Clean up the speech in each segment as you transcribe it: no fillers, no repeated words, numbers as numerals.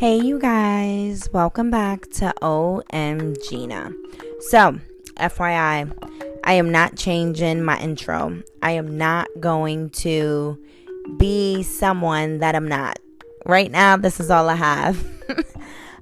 Hey, you guys, welcome back to OM Gina. So, FYI, I am not changing my intro. I am not going to be someone that I'm not. Right now, this is all I have.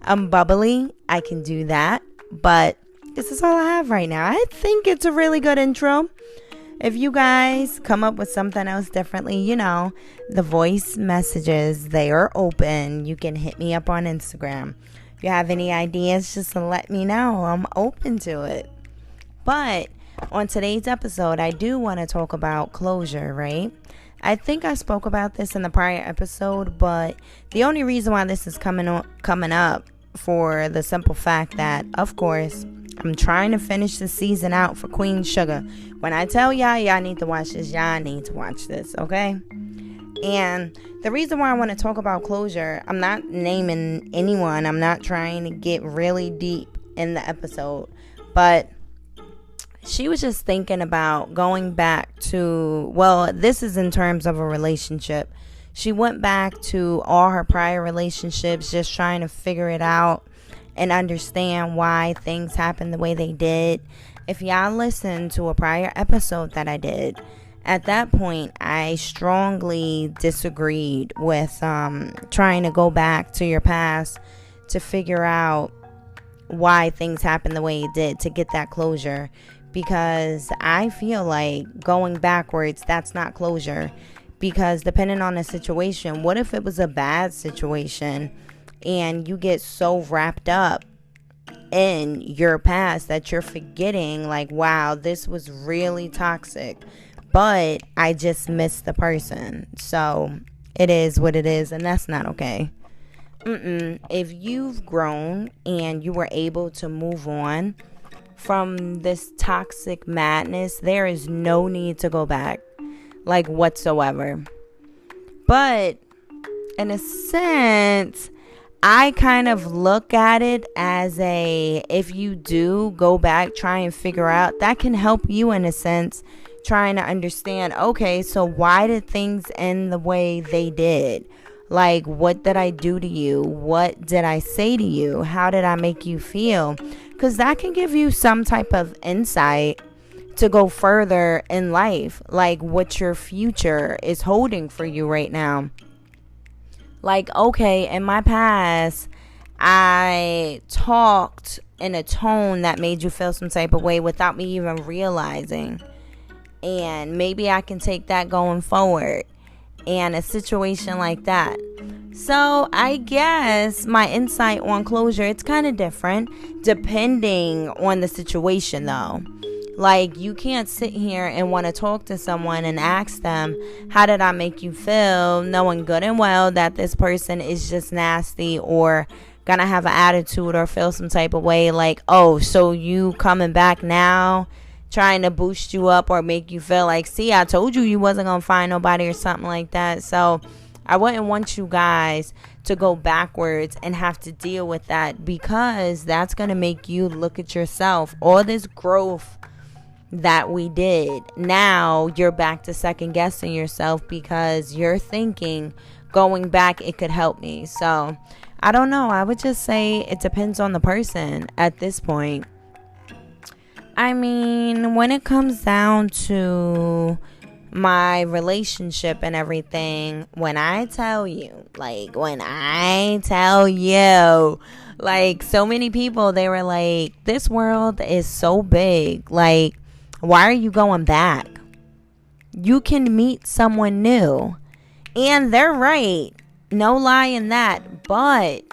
I'm bubbly, I can do that, but this is all I have right now. I think it's a really good intro. If you guys come up with something else differently, the voice messages, they are open. You can hit me up on Instagram. If you have any ideas, just let me know. I'm open to it. But on today's episode, I do want to talk about closure, right? I think I spoke about this in the prior episode, but the only reason why this is coming up for the simple fact that, of course, I'm trying to finish the season out for Queen Sugar. When I tell y'all need to watch this, y'all need to watch this, okay? And the reason why I want to talk about closure, I'm not naming anyone. I'm not trying to get really deep in the episode. But she was just thinking about going back to, this is in terms of a relationship. She went back to all her prior relationships, just trying to figure it out and understand why things happened the way they did. If y'all listened to a prior episode that I did, at that point, I strongly disagreed with trying to go back to your past to figure out why things happened the way it did, to get that closure. Because I feel like going backwards, that's not closure. Because depending on the situation, what if it was a bad situation and you get so wrapped up in your past that you're forgetting, like, wow, this was really toxic, but I just missed the person. So it is what it is, and that's not okay. If you've grown and you were able to move on from this toxic madness, there is no need to go back, like, whatsoever. But in a sense, I kind of look at it as if you do go back, try and figure out, that can help you in a sense, trying to understand, okay, so why did things end the way they did? Like, what did I do to you? What did I say to you? How did I make you feel? Because that can give you some type of insight to go further in life, like what your future is holding for you right now. Like, okay, in my past, I talked in a tone that made you feel some type of way without me even realizing. And maybe I can take that going forward and a situation like that. So I guess my insight on closure, it's kind of different depending on the situation, though. Like, you can't sit here and want to talk to someone and ask them, how did I make you feel, knowing good and well that this person is just nasty or gonna have an attitude or feel some type of way, like, oh, so you coming back now trying to boost you up or make you feel like, see, I told you wasn't gonna find nobody or something like that. So I wouldn't want you guys to go backwards and have to deal with that, because that's gonna make you look at yourself, all this growth that we did. Now you're back to second guessing yourself because you're thinking, going back, it could help me. So I don't know. I would just say it depends on the person at this point. I mean, when it comes down to my relationship and everything, when I tell you, like, so many people, they were like, this world is so big. Like, why are you going back? You can meet someone new. And they're right. No lie in that. But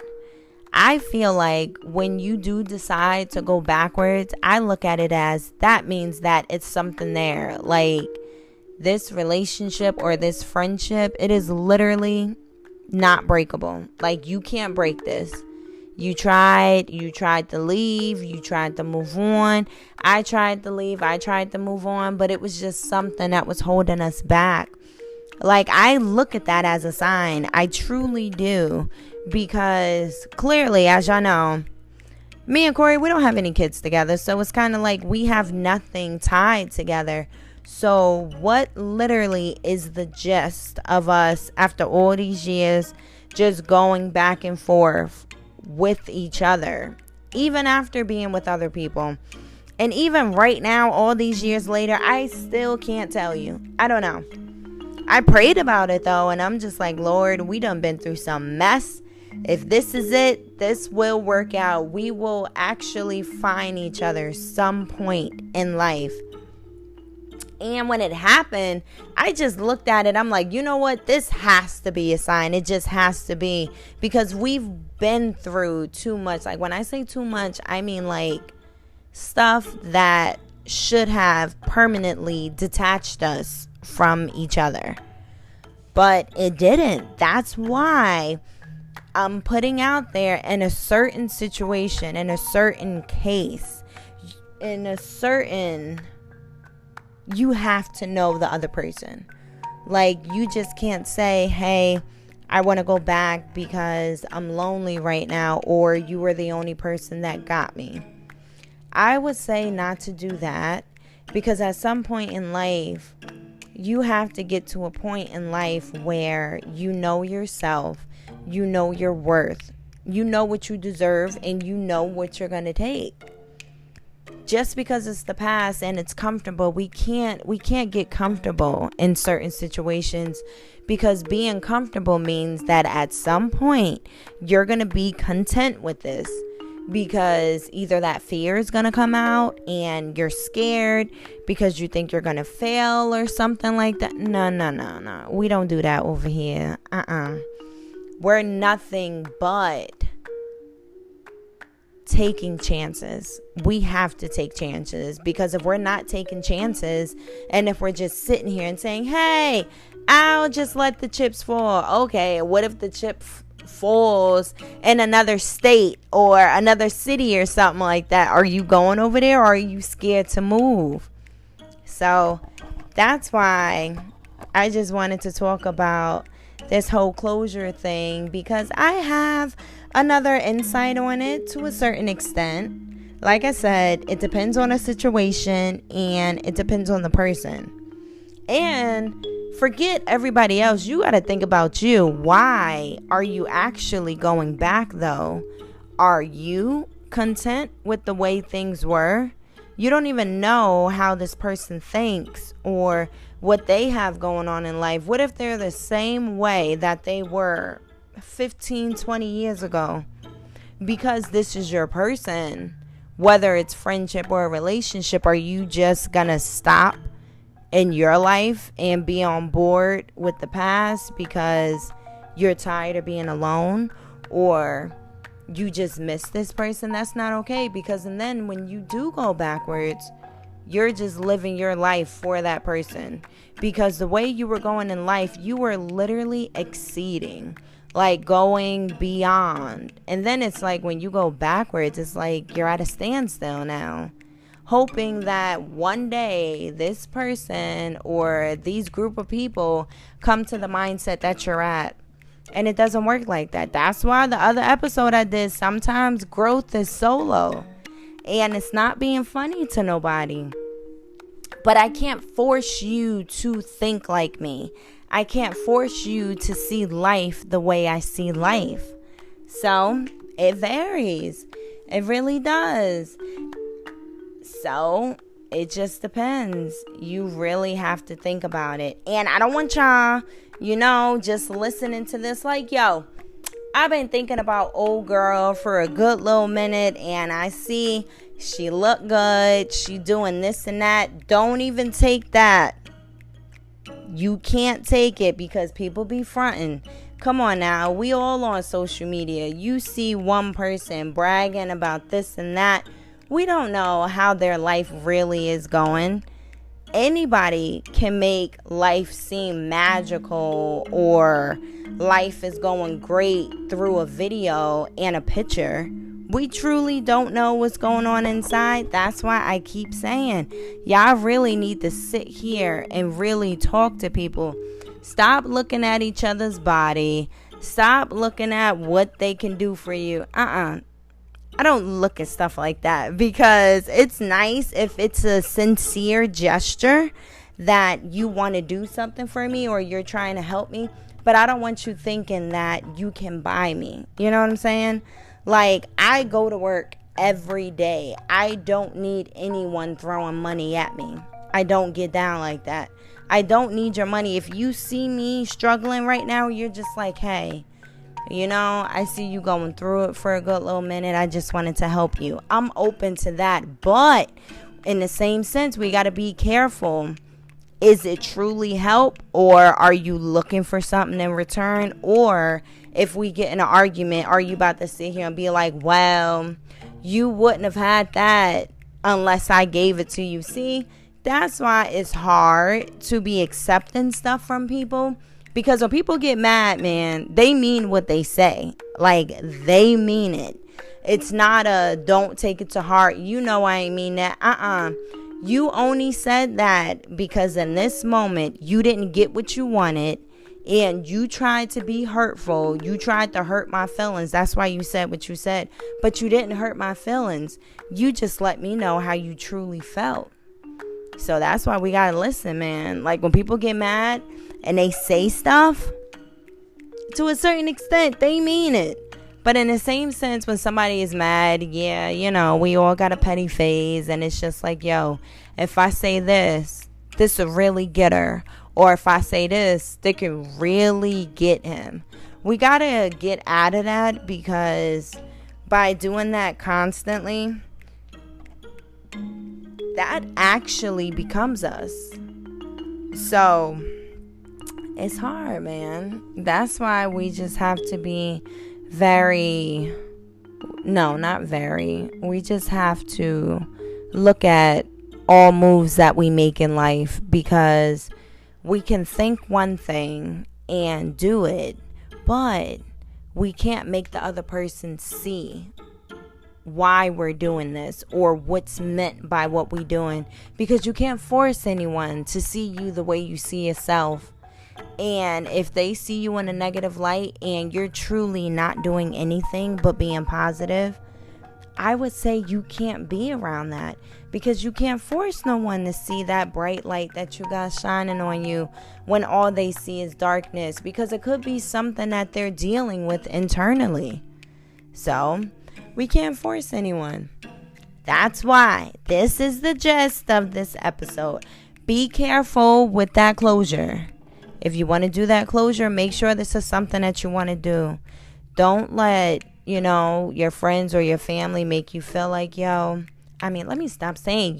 I feel like when you do decide to go backwards, I look at it as that means that it's something there. Like, this relationship or this friendship, it is literally not breakable. Like, you can't break this. You tried to leave, you tried to move on. I tried to leave, I tried to move on, but it was just something that was holding us back. Like, I look at that as a sign. I truly do. Because clearly, as y'all know, me and Corey, we don't have any kids together. So it's kind of like we have nothing tied together. So what literally is the gist of us after all these years just going back and forth with each other, even after being with other people. And even right now, all these years later, I still can't tell you. I don't know. I prayed about it though, and I'm just like, Lord, we done been through some mess. If this is it, this will work out. We will actually find each other some point in life. And when it happened, I just looked at it. I'm like, you know what? This has to be a sign. It just has to be, because we've been through too much. Like, when I say too much, I mean like stuff that should have permanently detached us from each other. But it didn't. That's why I'm putting out there, in a certain situation, in a certain case, in a certain, you have to know the other person. Like, you just can't say, hey, I want to go back because I'm lonely right now, or you were the only person that got me. I would say not to do that, because at some point in life, you have to get to a point in life where you know yourself, you know your worth, you know what you deserve, and you know what you're going to take. Just because it's the past and it's comfortable, we can't get comfortable in certain situations, because being comfortable means that at some point you're going to be content with this, because either that fear is going to come out and you're scared because you think you're going to fail or something like that. No. We don't do that over here. We're nothing but taking chances. We have to take chances, because if we're not taking chances, and if we're just sitting here and saying, hey, I'll just let the chips fall. Okay, what if the chip falls in another state or another city or something like that? Are you going over there, or are you scared to move? So that's why I just wanted to talk about this whole closure thing, because I have another insight on it to a certain extent. Like I said, it depends on the situation and it depends on the person. And forget everybody else. You got to think about you. Why are you actually going back though? Are you content with the way things were? You don't even know how this person thinks or what they have going on in life. What if they're the same way that they were 15, 20 years ago? Because this is your person. Whether it's friendship or a relationship, are you just gonna stop in your life and be on board with the past because you're tired of being alone, or you just miss this person? That's not okay, because and then when you do go backwards, you're just living your life for that person, because the way you were going in life, you were literally exceeding, like going beyond. And then it's like when you go backwards, it's like you're at a standstill now, hoping that one day this person or these group of people come to the mindset that you're at. And it doesn't work like that. That's why the other episode I did, sometimes growth is solo. And it's not being funny to nobody. But I can't force you to think like me. I can't force you to see life the way I see life. So it varies. It really does. So it just depends. You really have to think about it. And I don't want y'all, just listening to this like, yo, I've been thinking about old girl for a good little minute, and I see she look good, she doing this and that. Don't even take that. You can't take it, because people be fronting. Come on now, we all on social media. You see one person bragging about this and that. We don't know how their life really is going. Anybody can make life seem magical, or life is going great through a video and a picture. We truly don't know what's going on inside. That's why I keep saying, y'all really need to sit here and really talk to people. Stop looking at each other's body. Stop looking at what they can do for you. I don't look at stuff like that, because it's nice if it's a sincere gesture that you want to do something for me or you're trying to help me, but I don't want you thinking that you can buy me. You know what I'm saying? Like, I go to work every day. I don't need anyone throwing money at me. I don't get down like that. I don't need your money. If you see me struggling right now, you're just like, hey, you know, I see you going through it for a good little minute. I just wanted to help you. I'm open to that. But in the same sense, we got to be careful. Is it truly help, or are you looking for something in return? Or if we get in an argument, are you about to sit here and be like, well, you wouldn't have had that unless I gave it to you? See, that's why it's hard to be accepting stuff from people, because when people get mad, man, they mean what they say. Like, they mean it. It's not a don't take it to heart. You know I ain't mean that. You only said that because in this moment you didn't get what you wanted and you tried to be hurtful. You tried to hurt my feelings. That's why you said what you said. But you didn't hurt my feelings. You just let me know how you truly felt. So that's why we gotta listen, man. Like, when people get mad and they say stuff, to a certain extent, they mean it. But in the same sense, when somebody is mad, yeah, you know, we all got a petty phase. And it's just like, yo, if I say this will really get her. Or if I say this can really get him. We gotta get out of that, because by doing that constantly, that actually becomes us. So it's hard, man. That's why we just have to be we just have to look at all moves that we make in life, because we can think one thing and do it, but we can't make the other person see why we're doing this or what's meant by what we're doing, because you can't force anyone to see you the way you see yourself. And if they see you in a negative light and you're truly not doing anything but being positive, I would say you can't be around that, because you can't force no one to see that bright light that you got shining on you when all they see is darkness, because it could be something that they're dealing with internally. So we can't force anyone. That's why this is the gist of this episode. Be careful with that closure. If you want to do that closure, make sure this is something that you want to do. Don't let, your friends or your family make you feel like, let me stop saying,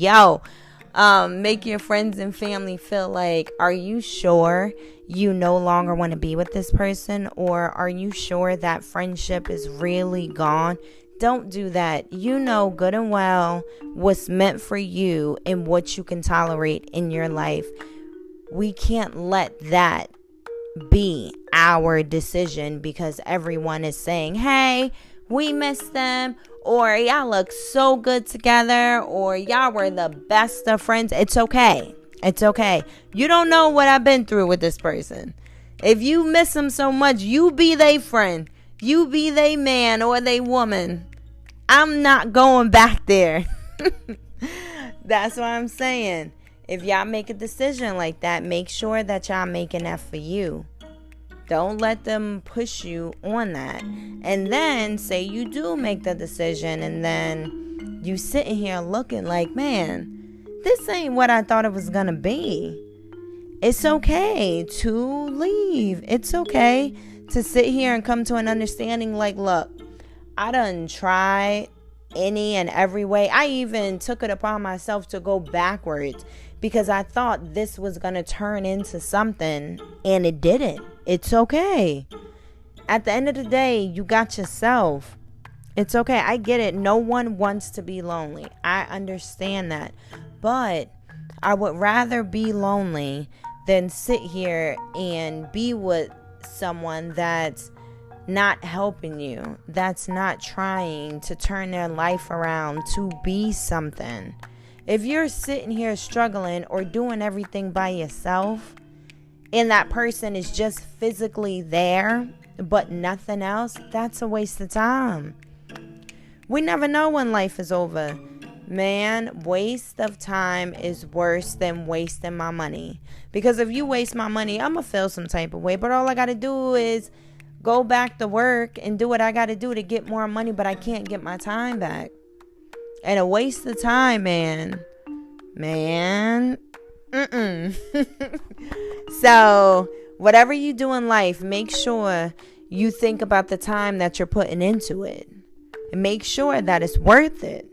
make your friends and family feel like, are you sure you no longer want to be with this person? Or are you sure that friendship is really gone? Don't do that. You know good and well what's meant for you and what you can tolerate in your life. We can't let that be our decision because everyone is saying, hey, we miss them, or y'all look so good together, or y'all were the best of friends. It's okay. It's okay. You don't know what I've been through with this person. If you miss them so much, you be they friend. You be they man or they woman. I'm not going back there. That's what I'm saying. If y'all make a decision like that, make sure that y'all making that for you. Don't let them push you on that. And then say you do make the decision and then you sitting here looking like, man, this ain't what I thought it was gonna be. It's okay to leave. It's okay to sit here and come to an understanding like, look, I done tried any and every way. I even took it upon myself to go backwards because I thought this was going to turn into something, and it didn't. It's okay. At the end of the day, you got yourself. It's okay. I get it. No one wants to be lonely. I understand that. But I would rather be lonely than sit here and be with someone that's not helping you, that's not trying to turn their life around to be something. If you're sitting here struggling or doing everything by yourself and that person is just physically there but nothing else, that's a waste of time. We never know when life is over. Man, waste of time is worse than wasting my money. Because if you waste my money, I'm going to feel some type of way. But all I got to do is go back to work and do what I got to do to get more money. But I can't get my time back. And a waste of time, man. So, whatever you do in life, make sure you think about the time that you're putting into it. And make sure that it's worth it.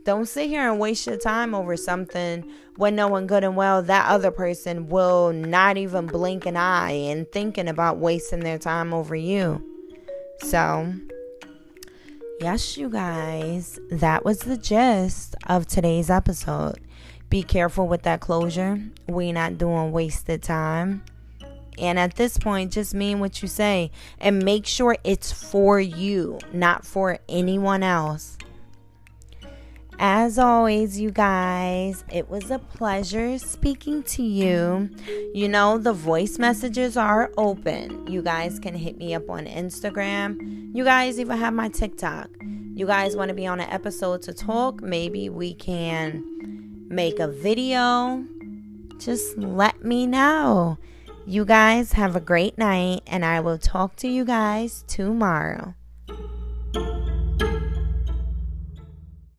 Don't sit here and waste your time over something when knowing good and well that other person will not even blink an eye and thinking about wasting their time over you. So, yes, you guys, that was the gist of today's episode. Be careful with that closure. We're not doing wasted time. And at this point, just mean what you say. And make sure it's for you, not for anyone else. As always, you guys, it was a pleasure speaking to you. You know, the voice messages are open. You guys can hit me up on Instagram. You guys even have my TikTok. You guys want to be on an episode to talk? Maybe we can make a video. Just let me know. You guys have a great night, and I will talk to you guys tomorrow.